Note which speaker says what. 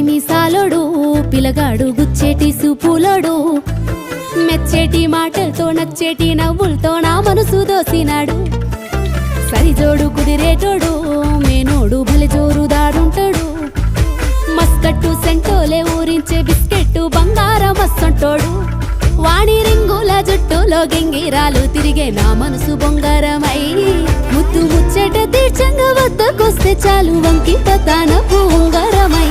Speaker 1: మీసాలోడు పిలగాడు గుచ్చేటి సూపులోడు మెచ్చేటి మాటలతో నచ్చేటి నవ్వులతో నా మనసు దోసినాడు సరిజోడు కుదిరేటోడు మేనోడు భలే జోరుదాడుంటాడు మస్కట్టు సెంటోలే ఊరించే బిస్కెట్టు బంగారం మస్సంటోడు వాణి రింగుల జుట్టులో గింగిరాలు తిరిగే నా మనసు బొంగారమై ముద్దు ముచ్చట తీర్చంగా వద్దకొస్తే చాలు వంకి పతాన ఉంగరమై